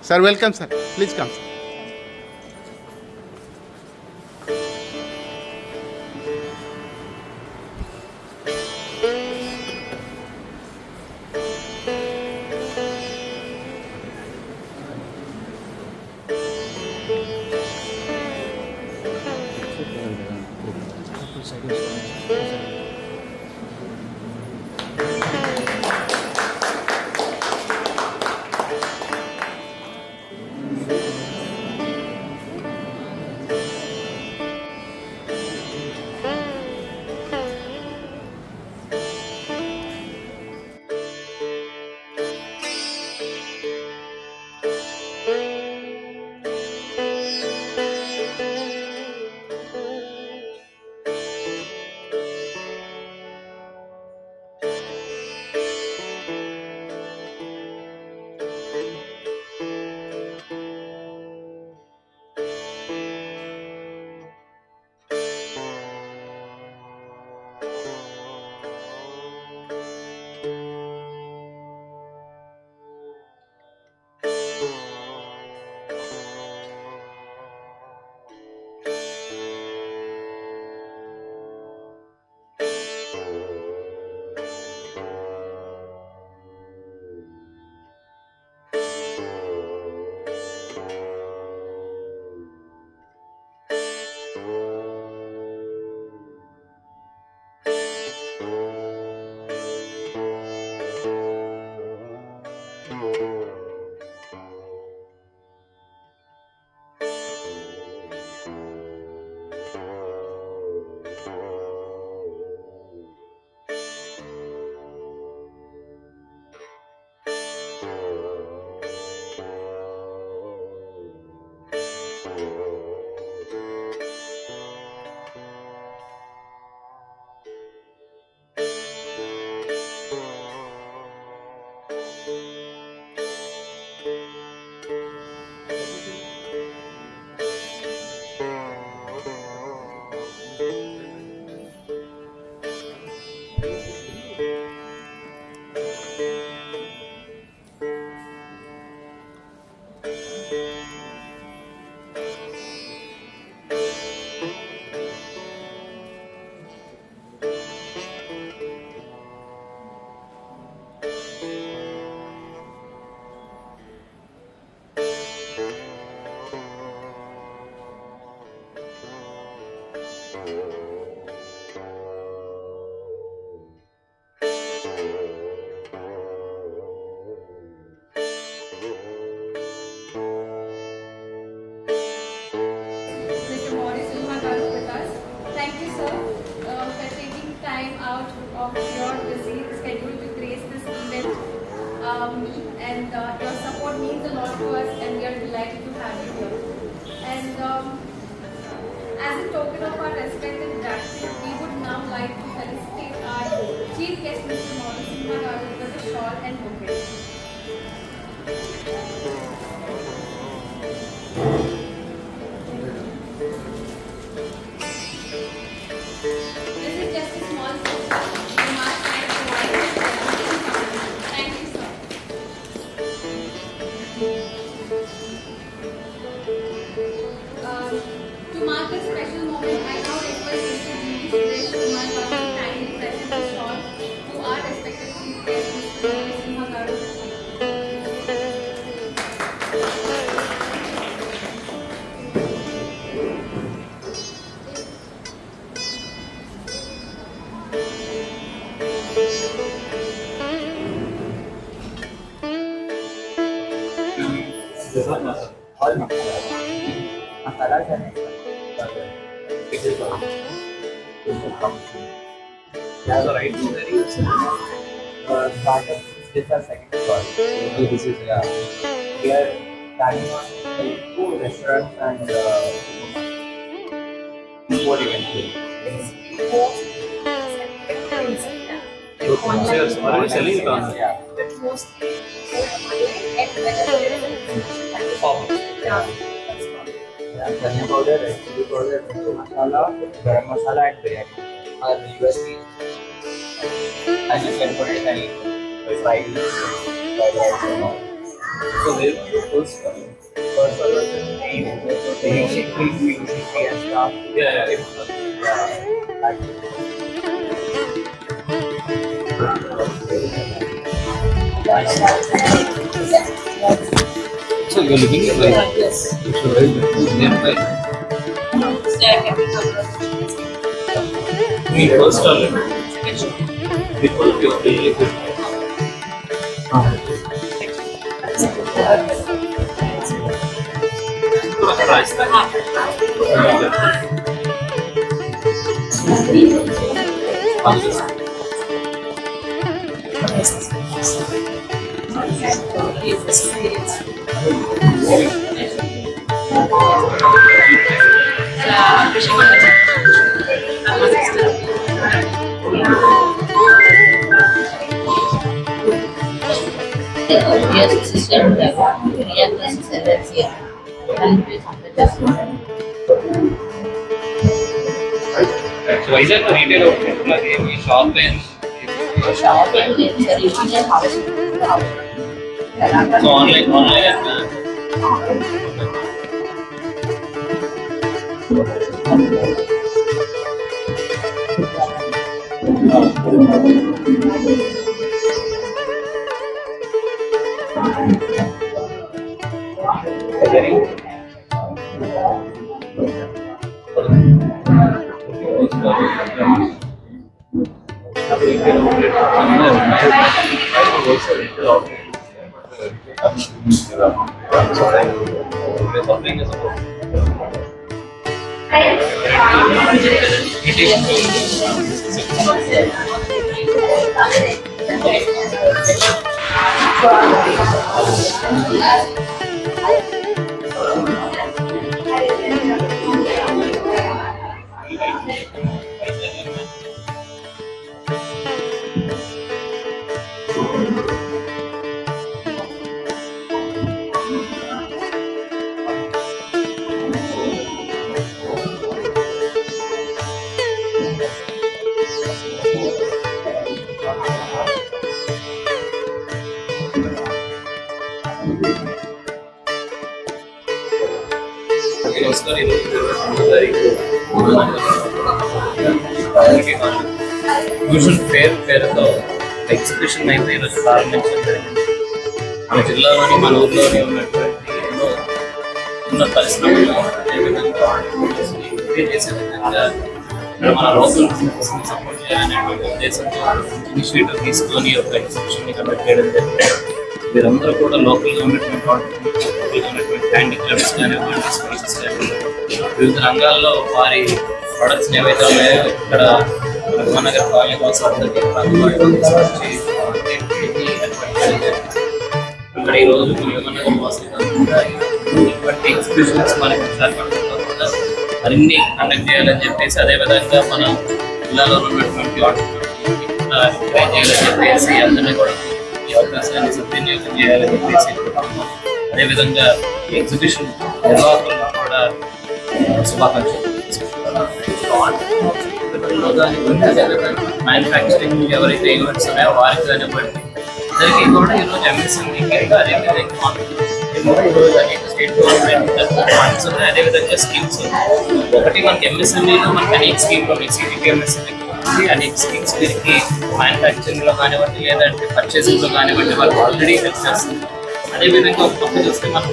Sir, welcome, sir. Please come, sir. Thank you, sir, for taking time out of your busy schedule to grace this event. And your support means a lot to us, and we are delighted to have you here. And as a token of our respect and gratitude, we would now like to felicitate our chief guest, Mr. Maurice Simha Garu, with a shawl and bouquet. To mark this special moment, I now request Mr. G.V. Suresh Kumar Garu to kindly present the shawl to our respected chief guest, Mr. Maurice Simha Garu. Yeah, so right now there is startup. This is our second stall. This is we are planning on two restaurants and four eventually. So you're already selling it on? Yeah. Mostly online and Yeah, dhania powder, red chili powder, masala, garam masala, and biryani are USP. And you can put it in fried rice and all. So this first one was the usually and stuff. Yeah. So you're living in like Yes. so nearby. Me first already. Because you're really good. Yes, system reactors here. And So is that the retail outlet? Like any shop and shop and regional house. so online and fair exhibition అయితే ఈరోజు ప్రారంభించడం జరిగింది. మన జిల్లాలోని మన ఊర్లోని ఉన్నటువంటి ఎన్నో ఉన్న పరిశ్రమలు అదేవిధంగా చేసే విధంగా మన లోకల్ బిజినెస్ సపోర్ట్ చేయాలనేటువంటి ఉద్దేశంతో ఇనిషియేటివ్ తీసుకొని ఒక ఎగ్జిబిషన్ కండక్ట్ చేయడం జరిగింది. వీరందరూ కూడా లోకల్గా ఉన్నటువంటి హ్యాండిక్రాఫ్ట్స్ కానివ్వండి, స్పైసెస్ కానివ్వండి, వివిధ రంగాల్లో వారి ప్రొడక్ట్స్ ఏవైతే ఉన్నాయో ఇక్కడ నగర్ కాలనీ కోసం ఇక్కడ ఈరోజు ఇటువంటి ఎగ్జిబిషన్స్ మనకి విశాఖపట్నంలో కూడా మరిన్ని కండక్ట్ చేయాలని చెప్పేసి, అదేవిధంగా మన జిల్లాలో ఉన్నటువంటి ఎంకరేజ్ చేయాలని చెప్పేసి అందరినీ కూడా ఈ అవకాశాన్ని సద్వినియోగం చేయాలని చెప్పేసి, అదేవిధంగా ఈ ఎగ్జిబిషన్ నిర్వాహకులను కూడా శుభాకాంక్షలు. మ్యానుఫ్యాక్చరింగ్ ఎవరైతే ఈవెంట్స్ ఉన్నాయో వారికి కానివ్వండి, అందరికీ కూడా ఈరోజు ఎంఎస్ఎంఈ కింద అదేవిధంగా అనేక స్టేట్ గవర్నమెంట్ ఫండ్స్ ఉన్నాయి, అదేవిధంగా స్కీమ్స్ ఉన్నాయి. ఒకటి మనకి ఎంఎస్ఎంఈలో మనకి అనేక స్కీమ్లు ఉన్నాయి. సిటీకి ఎంఎస్ఎంఈ అనేక స్కీమ్స్ వీరికి మ్యానుఫ్యాక్చరింగ్లో కానివ్వండి, లేదంటే పర్చేసింగ్లో కానివ్వండి వాళ్ళకి ఆల్రెడీ హెల్ప్ చేస్తుంది. అదేవిధంగా ఒక పక్క చూస్తే మనం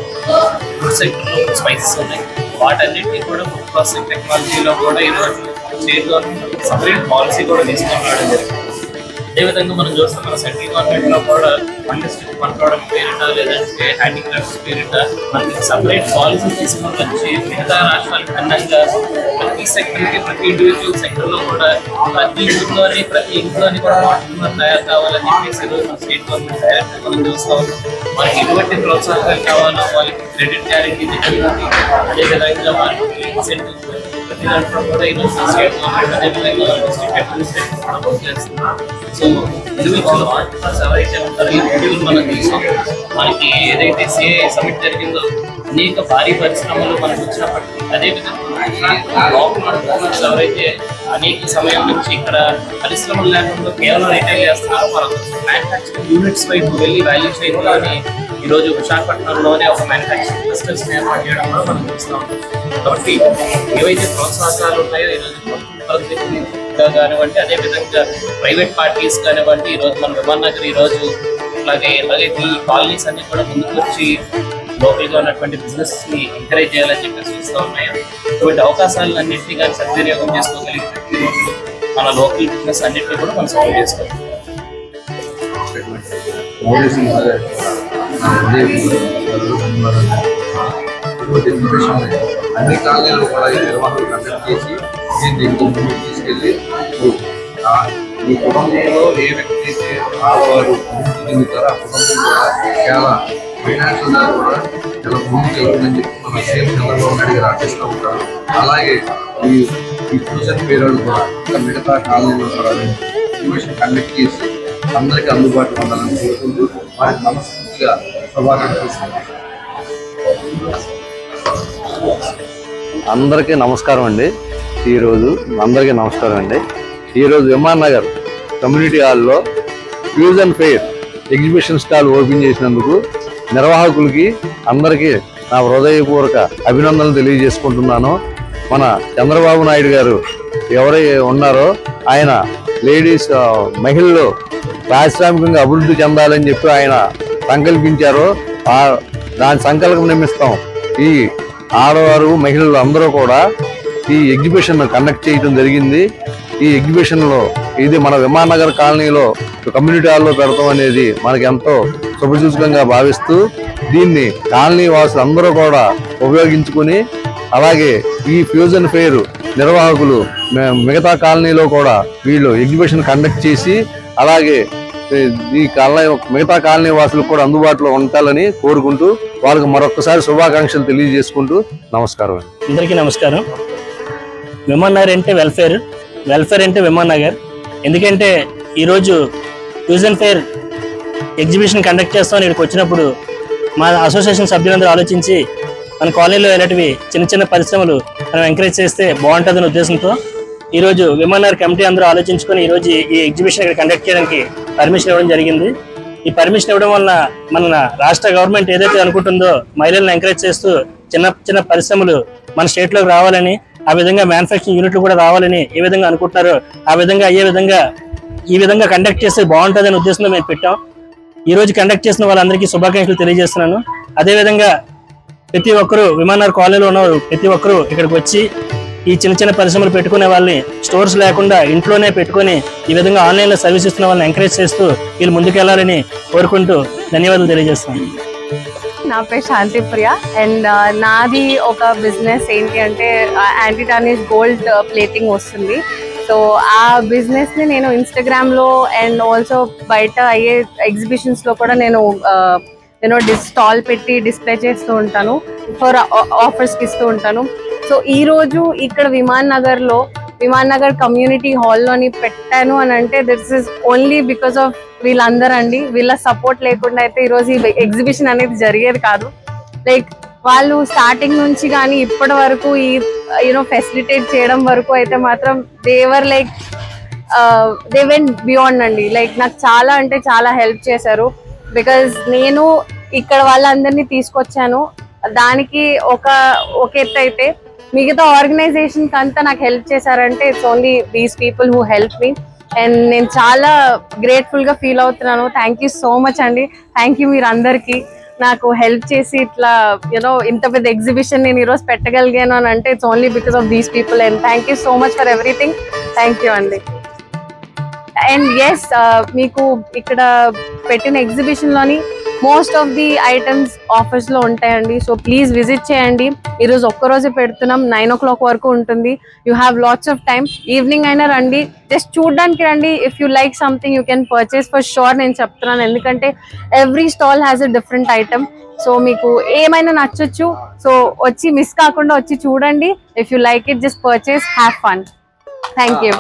ఫుడ్ సెక్టర్లో స్పైసెస్ ఉన్నాయి, వాటన్నిటినీ కూడా ఫుడ్ ప్రాసెసింగ్ టెక్నాలజీలో కూడా ఈరోజు స్టేట్ గవర్నమెంట్ సపరేట్ పాలసీ కూడా తీసుకొని రావడం జరిగింది. అదేవిధంగా మనం చూస్తాం మన సెంట్రల్ గవర్నమెంట్లో కూడా వన్ ప్రోడక్ట్ పేరిట లేదంటే హ్యాండిక్రాఫ్ట్స్ పేరిట మనకి సపరేట్ పాలసీ తీసుకొని వచ్చి మిగతా రాష్ట్రాలకు భిన్నంగా ప్రతి సెక్టర్కి ప్రతి ఇండివిజువల్ సెక్టర్లో కూడా ప్రతి ఇంట్లోని కూడా వాటర్ తయారు కావాలని చెప్పేసి ఈరోజు మన స్టేట్ గవర్నమెంట్ డైరెక్ట్గా మనం చూస్తూ ఉన్నాం. మనకి ఎటువంటి ప్రోత్సాహం కావాలో వాళ్ళకి క్రెడిట్ గ్యారెంటీ తెచ్చుకుంది, అదేవిధంగా వాళ్ళకి ఇన్సెంటివ్ ప్రతి దాంట్లో కూడా ఈరోజు స్టేట్ గవర్నమెంట్ అదేవిధంగా అడ్మినిస్ట్రేషన్ కూడా చేస్తున్నారు. సో ఇండివిజువల్ ఆంటర్‌ప్రెనర్స్ ఎవరైతే ఉంటారో ఈ వీడియోలు మనం తీసాం. మనకి ఏదైతే సిఐ సమిట్ జరిగిందో అనేక భారీ పరిశ్రమలు మనకు వచ్చినప్పటికీ, అదేవిధంగా లోకల్ ఆంటర్‌ప్రెనర్స్ ఎవరైతే అనేక సమయం నుంచి ఇక్కడ పరిశ్రమలు లేకుండా కేవలం రిటైల్ చేస్తున్నారో వాళ్ళ మ్యానుఫ్యాక్చరింగ్ యూనిట్స్ వైపు వెళ్ళి వాల్యూ చైన్లోని ఈరోజు విశాఖపట్నంలోనే ఒక మ్యానుఫ్యాక్చరింగ్ క్లస్టర్స్ ఏర్పాటు చేయడం కూడా మనం చూస్తూ ఉంటాం. కాబట్టి ఏవైతే ప్రోత్సాహకాలు ఉన్నాయో ఈరోజు కానివ్వండి, అదేవిధంగా ప్రైవేట్ పార్టీస్ కానివ్వండి, ఈరోజు మన విమాన్ నగర్ ఈరోజు అలాగే ఈ కాలనీస్ అన్ని కూడా ముందుకు వచ్చి లోకల్గా ఉన్నటువంటి బిజినెస్ ని ఎంకరేజ్ చేయాలని చెప్పేసి చూస్తూ ఉన్నాయో ఇటువంటి అవకాశాలన్నింటినీ కానీ సద్వినియోగం చేసుకోగలిగితే ఈరోజు మన లోకల్ బిజినెస్ అన్నింటినీ కూడా మనం సపోర్ట్ చేసుకోవాలి. అన్ని కాలనీలు కూడా ఈ నిర్వహణ కండక్ట్ చేసి దీనికి ముందుకు తీసుకెళ్ళి ఈ కుటుంబంలో ఏ వ్యక్తి అయితే ఆడవారు అభివృద్ధి చెందుతారో ఆ కుటుంబం కూడా చాలా ఫైనాన్షియల్ గా కూడా చాలా ముందుకు వెళ్తుందని చెప్పి మన సీఎం చంద్రబాబు నాయుడు గారు ఆశిస్తూ ఉంటారు. అలాగే ఈ ఫ్యూచర్ పీరియడ్ కూడా మిగతా కాలనీలో కూడా ఎగ్జిబిషన్ కండక్ట్ చేసి అందరికీ అందుబాటులో ఉండాలని కోరుకుంటూ వారికి మనస్ఫూర్తిగా శుభాకాంక్షలు. అందరికీ నమస్కారం అండి. ఈరోజు విమాన్ నగర్ కమ్యూనిటీ హాల్లో fusion fair exhibition stall open చేసినందుకు నిర్వాహకులకి అందరికీ నా హృదయపూర్వక అభినందనలు తెలియజేసుకుంటున్నాను. మన చంద్రబాబు నాయుడు గారు ఎవరై ఉన్నారో ఆయన లేడీస్ మహిళలు పారిశ్రామికంగా అభివృద్ధి చెందాలని చెప్పి ఆయన సంకల్పించారో దాని సంకల్పం నిమిత్తం ఈ ఆడవారు మహిళలు అందరూ కూడా ఈ ఎగ్జిబిషన్ కండక్ట్ చేయడం జరిగింది. ఈ ఎగ్జిబిషన్లో ఇది మన విమాన్ నగర్ కాలనీలో కమ్యూనిటీ హాల్లో పెడతాం అనేది మనకి ఎంతో శుభసూచకంగా భావిస్తూ దీన్ని కాలనీ వాసులు అందరూ కూడా ఉపయోగించుకుని అలాగే ఈ ఫ్యూజన్ ఫెయిర్ నిర్వాహకులు మిగతా కాలనీలో కూడా వీళ్ళు ఎగ్జిబిషన్ కండక్ట్ చేసి అలాగే ఈ కాలనీ మిగతా కాలనీ వాసులకు కూడా అందుబాటులో ఉండాలని కోరుకుంటూ వాళ్ళకి మరొకసారి శుభాకాంక్షలు తెలియజేసుకుంటూ నమస్కారం. అందరికీ నమస్కారం. విమాన్ నగర్ అంటే వెల్ఫేర్ అంటే విమాన్ నగర్. ఎందుకంటే ఈరోజు ఫ్యూజన్ ఫెయిర్ ఎగ్జిబిషన్ కండక్ట్ చేస్తామని ఇక్కడికి వచ్చినప్పుడు మా అసోసియేషన్ సభ్యులందరూ ఆలోచించి మన కాలనీలో ఇలాంటివి చిన్న పరిశ్రమలు మనం ఎంకరేజ్ చేస్తే బాగుంటుందనే ఉద్దేశంతో ఈరోజు విమాన్ నగర్ కమిటీ అందరూ ఆలోచించుకొని ఈరోజు ఈ ఎగ్జిబిషన్ ఇక్కడ కండక్ట్ చేయడానికి పర్మిషన్ ఇవ్వడం జరిగింది. ఈ పర్మిషన్ ఇవ్వడం వల్ల మన రాష్ట్ర గవర్నమెంట్ ఏదైతే అనుకుంటుందో మహిళలను ఎంకరేజ్ చేస్తూ చిన్న పరిశ్రమలు మన స్టేట్లోకి రావాలని, ఆ విధంగా మ్యానుఫ్యాక్చరింగ్ యూనిట్లు కూడా రావాలని ఏ విధంగా అనుకుంటున్నారో ఆ విధంగా ఈ విధంగా కండక్ట్ చేస్తే బాగుంటుందనే ఉద్దేశంతో మేము పెట్టాం. ఈ రోజు కండక్ట్ చేసిన వాళ్ళందరికీ శుభాకాంక్షలు తెలియజేస్తున్నాను. అదేవిధంగా ప్రతి ఒక్కరూ విమాన్ నగర్ కాలనీలో ఉన్న ప్రతి ఒక్కరూ ఇక్కడికి వచ్చి ఈ చిన్న పరిశ్రమలు పెట్టుకునే వాళ్ళని స్టోర్స్ లేకుండా ఇంట్లోనే పెట్టుకొని ఈ విధంగా ఆన్లైన్లో సర్వీస్ ఇస్తున్న వాళ్ళని ఎంకరేజ్ చేస్తూ వీళ్ళు ముందుకెళ్లాలని కోరుకుంటూ ధన్యవాదాలు తెలియజేస్తాను. నా పేరు శాంతిప్రియ అండ్ నాది ఒక బిజినెస్ ఏంటి అంటే యాంటీ టార్నిష్ గోల్డ్ ప్లేటింగ్ వస్తుంది. సో ఆ బిజినెస్ని నేను ఇన్స్టాగ్రామ్లో అండ్ ఆల్సో బయట అయ్యే ఎగ్జిబిషన్స్లో కూడా నేను స్టాల్ పెట్టి డిస్ప్లే చేస్తూ ఉంటాను, ఫర్ ఆఫర్స్కి ఇస్తూ ఉంటాను. సో ఈరోజు ఇక్కడ విమాన్ నగర్ కమ్యూనిటీ హాల్లోని పెట్టాను అని అంటే this is only because of వీళ్ళందరూ అండి. వీళ్ళ సపోర్ట్ లేకుండా అయితే ఈరోజు ఈ ఎగ్జిబిషన్ అనేది జరిగేది కాదు. లైక్ వాళ్ళు స్టార్టింగ్ నుంచి కానీ ఇప్పటి వరకు ఈ ఫెసిలిటేట్ చేయడం వరకు అయితే మాత్రం దేవర్ లైక్ దే వెంట్ బియాండ్ అండి. లైక్ నాకు చాలా అంటే చాలా హెల్ప్ చేశారు. బికాజ్ నేను ఇక్కడ వాళ్ళందరినీ తీసుకొచ్చాను, దానికి ఒక ఎత్తు అయితే మిగతా ఆర్గనైజేషన్ అంతా నాకు హెల్ప్ చేశారంటే it's only these people who help me. And నేను చాలా గ్రేట్ఫుల్ గా ఫీల్ అవుతున్నాను. థ్యాంక్ యూ సో మచ్ అండి. థ్యాంక్ యూ మీరు అందరికీ నాకు హెల్ప్ చేసి ఇట్లా ఇంత పెద్ద ఎగ్జిబిషన్ నేను ఈరోజు పెట్టగలిగాను అని అంటే it's only because of these people. And thank you so much for everything. Thank you అండి. అండ్ ఎస్, మీకు ఇక్కడ పెట్టిన ఎగ్జిబిషన్లోని మోస్ట్ ఆఫ్ ది ఐటమ్స్ ఆఫర్స్లో ఉంటాయండి. సో ప్లీజ్ విజిట్ చేయండి. ఈరోజు ఒక్కరోజే పెడుతున్నాం, 9 o'clock వరకు ఉంటుంది. You have lots of time. Evening అయినా రండి, జస్ట్ చూడడానికి రండి. If you like something you can purchase for sure. నేను చెప్తున్నాను, ఎందుకంటే every stall has a different item. So మీకు ఏమైనా నచ్చొచ్చు. సో వచ్చి మిస్ కాకుండా వచ్చి చూడండి. If you like it, just purchase, have fun. Thank you.